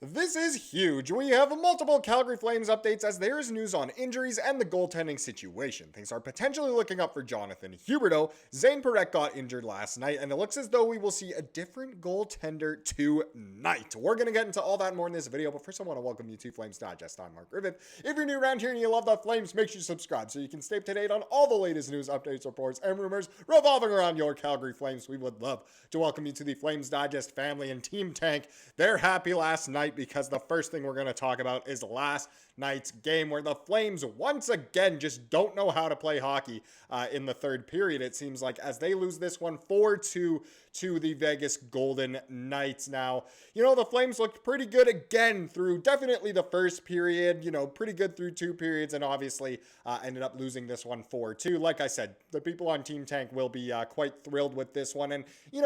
This is huge. We have multiple Calgary Flames updates as there is news on injuries and the goaltending situation. Things are potentially looking up for Jonathan Huberdeau. Zayne Parekh got injured last night, and it looks as though we will see a different goaltender tonight. We're going to get into all that and more in this video, but first I want to welcome you to Flames Digest. I'm Mark Griffith. If you're new around here and you love the Flames, make sure you subscribe so you can stay up to date on all the latest news, updates, reports, and rumors revolving around your Calgary Flames. We would love to welcome you to the Flames Digest family and Team Tank. They're happy last night because the first thing we're going to talk about is last night's game where the Flames once again just don't know how to play hockey in the third period, it seems like, as they lose this one 4-2 to the Vegas Golden Knights. Now, the Flames looked pretty good again through definitely the first period, pretty good through two periods, and obviously ended up losing this one 4-2. Like I said, the people on Team Tank will be quite thrilled with this one, and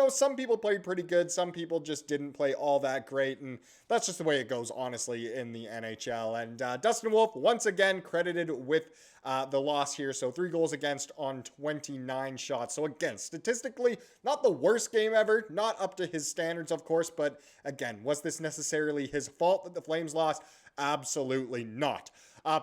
some people played pretty good, some people just didn't play all that great, and that's just the way it goes, honestly, in the NHL. And Dustin Wolf, once again, credited with the loss here. So 3 goals against on 29 shots. So again, statistically, not the worst game ever. Not up to his standards, of course. But again, was this necessarily his fault that the Flames lost? Absolutely not.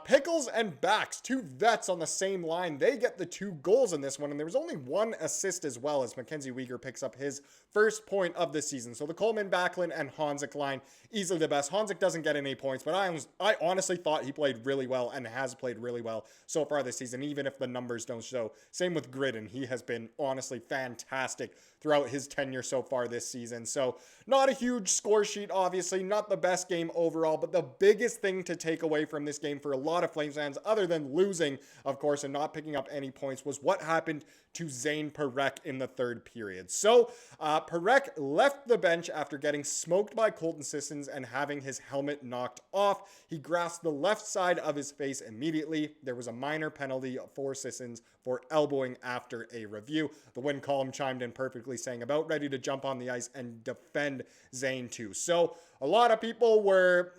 Pickles and Backs, 2 vets on the same line. They get the 2 goals in this one, and there was only 1 assist as well as MacKenzie Weegar picks up his first point of the season. So the Coleman, Backlund, and Honzek line, easily the best. Honzek doesn't get any points, but I honestly thought he played really well and has played really well so far this season, even if the numbers don't show. Same with Gridden. He has been honestly fantastic throughout his tenure so far this season. So not a huge score sheet, obviously, not the best game overall, but the biggest thing to take away from this game for a lot of Flames fans, other than losing, of course, and not picking up any points, was what happened to Zayne Parekh in the third period. So Parekh left the bench after getting smoked by Colton Sissons and having his helmet knocked off. He grasped the left side of his face immediately. There was a minor penalty for Sissons for elbowing after a review. The win column chimed in perfectly, saying about ready to jump on the ice and defend Zayne too. So a lot of people were,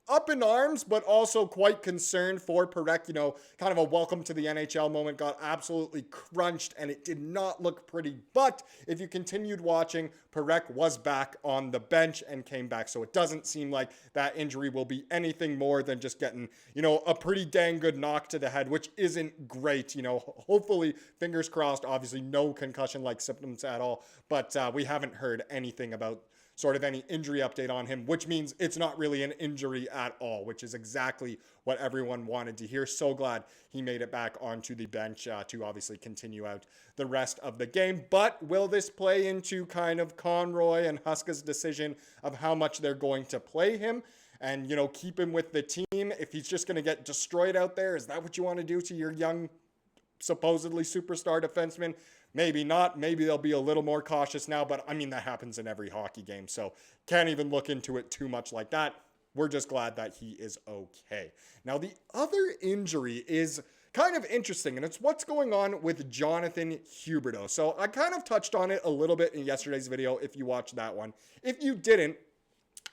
up in arms, but also quite concerned for Parekh. Kind of a welcome to the NHL moment, got absolutely crunched, and it did not look pretty. But if you continued watching, Parekh was back on the bench and came back. So it doesn't seem like that injury will be anything more than just getting, a pretty dang good knock to the head, which isn't great. Hopefully, fingers crossed, obviously no concussion-like symptoms at all. But we haven't heard anything about sort of any injury update on him, which means it's not really an injury at all, which is exactly what everyone wanted to hear. So glad he made it back onto the bench to obviously continue out the rest of the game. But will this play into kind of Conroy and Huska's decision of how much they're going to play him and, keep him with the team? If he's just going to get destroyed out there, is that what you want to do to your young supposedly superstar defenseman? Maybe not. Maybe they'll be a little more cautious now, but that happens in every hockey game, so can't even look into it too much like that. We're just glad that he is okay. Now, the other injury is kind of interesting, and it's what's going on with Jonathan Huberdeau. So I kind of touched on it a little bit in yesterday's video if you watched that one. If you didn't,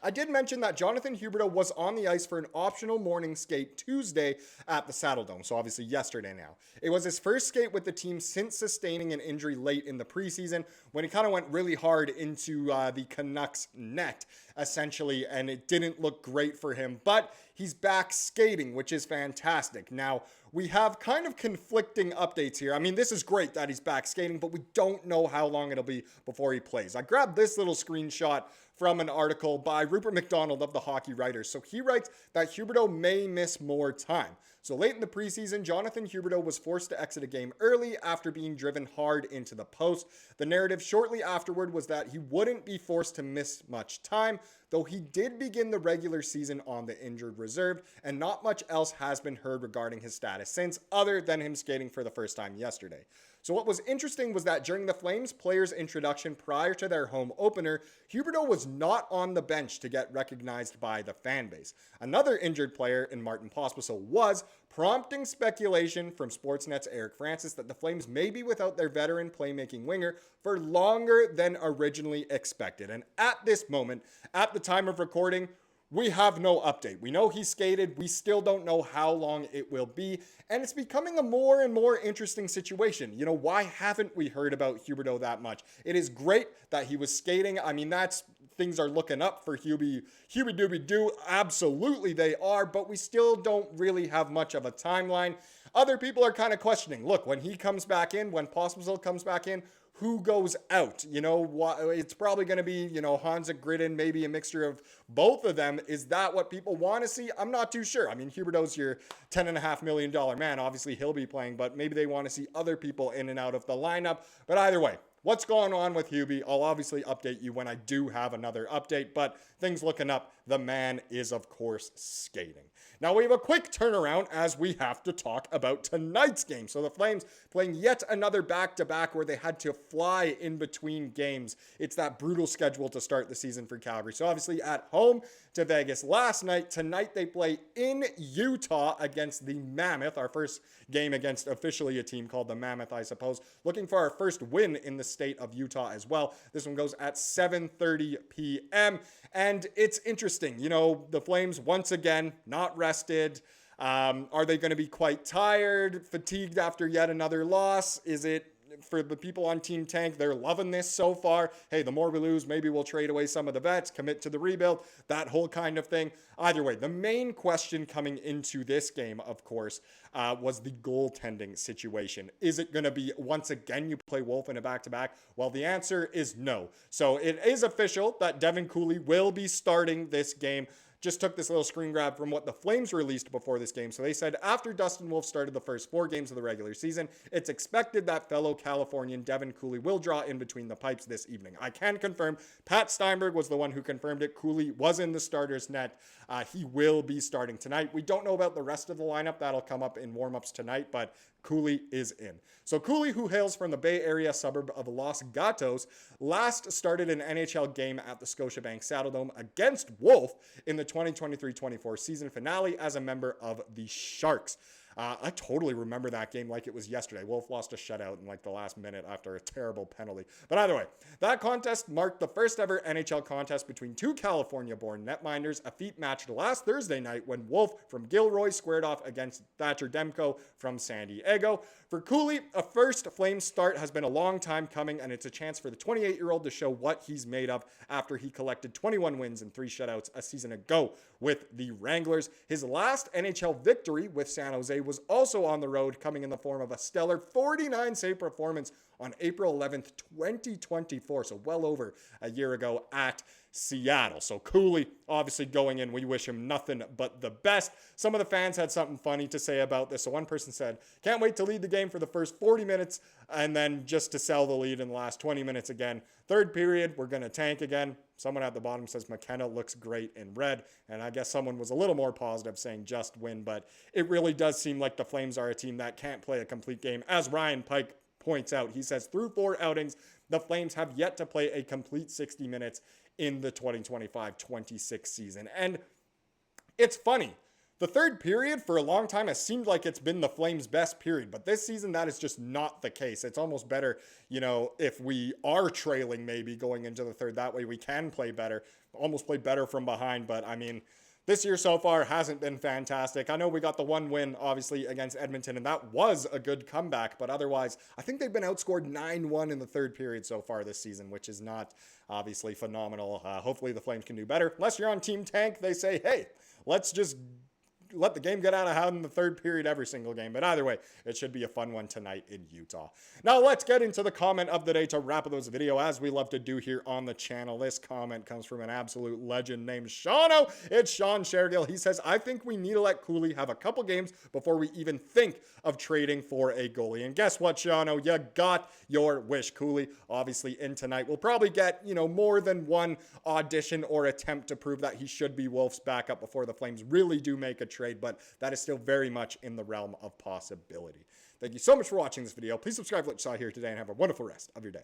I did mention that Jonathan Huberdeau was on the ice for an optional morning skate Tuesday at the Saddle Dome, so obviously yesterday now. It was his first skate with the team since sustaining an injury late in the preseason when he kind of went really hard into the Canucks net, essentially, and it didn't look great for him, but he's back skating, which is fantastic. Now, we have kind of conflicting updates here. This is great that he's back skating, but we don't know how long it'll be before he plays. I grabbed this little screenshot from an article by Rupert McDonald of the Hockey Writers. So he writes that Huberdeau may miss more time. So late in the preseason, Jonathan Huberdeau was forced to exit a game early after being driven hard into the post. The narrative shortly afterward was that he wouldn't be forced to miss much time, though he did begin the regular season on the injured reserve, and not much else has been heard regarding his status since, other than him skating for the first time yesterday. So what was interesting was that during the Flames players' introduction prior to their home opener, Huberdeau was not on the bench to get recognized by the fan base. Another injured player in Martin Pospisil was, prompting speculation from Sportsnet's Eric Francis that the Flames may be without their veteran playmaking winger for longer than originally expected. And at this moment, at the time of recording, we have no update. We know he skated. We still don't know how long it will be. And it's becoming a more and more interesting situation. Why haven't we heard about Huberdeau that much? It is great that he was skating. That's things are looking up for Huby Dooby Doo. Absolutely they are, but we still don't really have much of a timeline. Other people are kind of questioning, look, when he comes back in, when Pospisil comes back in, who goes out? It's probably going to be, Hansa Gridden, maybe a mixture of both of them. Is that what people want to see? I'm not too sure. I mean, Huberdeau's your $10.5 million man. Obviously, he'll be playing, but maybe they want to see other people in and out of the lineup. But either way, what's going on with Huby? I'll obviously update you when I do have another update, but things looking up. The man is, of course, skating. Now, we have a quick turnaround as we have to talk about tonight's game. So the Flames playing yet another back-to-back where they had to fly in between games. It's that brutal schedule to start the season for Calgary. So obviously at home to Vegas last night. Tonight they play in Utah against the Mammoth. Our first game against officially a team called the Mammoth, I suppose. Looking for our first win in the state of Utah as well. This one goes at 7:30 p.m. And it's interesting. The Flames, once again, not rested. Are they going to be quite tired, fatigued after yet another loss? Is it for the people on Team Tank? They're loving this so far. Hey, the more we lose, maybe we'll trade away some of the vets, commit to the rebuild, that whole kind of thing. Either way, the main question coming into this game, of course, was the goaltending situation. Is it going to be, once again, you play Wolf in a back-to-back? Well, the answer is no. So it is official that Devin Cooley will be starting this game. Just took this little screen grab from what the Flames released before this game. So they said after Dustin Wolf started the first 4 games of the regular season, it's expected that fellow Californian Devin Cooley will draw in between the pipes this evening. I can confirm Pat Steinberg was the one who confirmed it. Cooley was in the starter's net. He will be starting tonight. We don't know about the rest of the lineup. That'll come up in warmups tonight, but Cooley is in. So Cooley, who hails from the Bay Area suburb of Los Gatos, last started an NHL game at the Scotiabank Saddledome against Wolf in the 2023-24 season finale as a member of the Sharks. I totally remember that game like it was yesterday. Wolf lost a shutout in like the last minute after a terrible penalty. But either way, that contest marked the first ever NHL contest between 2 California-born netminders, a feat matched last Thursday night when Wolf from Gilroy squared off against Thatcher Demko from San Diego. For Cooley, a first Flames start has been a long time coming, and it's a chance for the 28-year-old to show what he's made of after he collected 21 wins and 3 shutouts a season ago with the Wranglers. His last NHL victory with San Jose was also on the road, coming in the form of a stellar 49 save performance on April 11th, 2024, so well over a year ago at Seattle. So Cooley, obviously going in, we wish him nothing but the best. Some of the fans had something funny to say about this. So one person said, can't wait to lead the game for the first 40 minutes and then just to sell the lead in the last 20 minutes again. Third period, we're going to tank again. Someone at the bottom says McKenna looks great in red. And I guess someone was a little more positive saying just win. But it really does seem like the Flames are a team that can't play a complete game. As Ryan Pike points out, he says through 4 outings, the Flames have yet to play a complete 60 minutes in the 2025-26 season. And it's funny. The third period for a long time has seemed like it's been the Flames' best period, but this season that is just not the case. It's almost better, if we are trailing maybe going into the third. That way we can play better, almost play better from behind. But I mean, this year so far hasn't been fantastic. I know we got the one win, obviously, against Edmonton, and that was a good comeback. But otherwise, I think they've been outscored 9-1 in the third period so far this season, which is not obviously phenomenal. Hopefully the Flames can do better. Unless you're on Team Tank, they say, hey, let's just let the game get out of hand in the third period every single game. But either way, it should be a fun one tonight in Utah. Now let's get into the comment of the day to wrap up this video, as we love to do here on the channel. This comment comes from an absolute legend named Shano. It's Sean Shergill. He says, I think we need to let Cooley have a couple games before we even think of trading for a goalie. And guess what, Shano? You got your wish. Cooley, obviously, in tonight. We'll probably get, more than one audition or attempt to prove that he should be Wolf's backup before the Flames really do make a trade, but that is still very much in the realm of possibility. Thank you so much for watching this video. Please subscribe, like you saw here today, and have a wonderful rest of your day.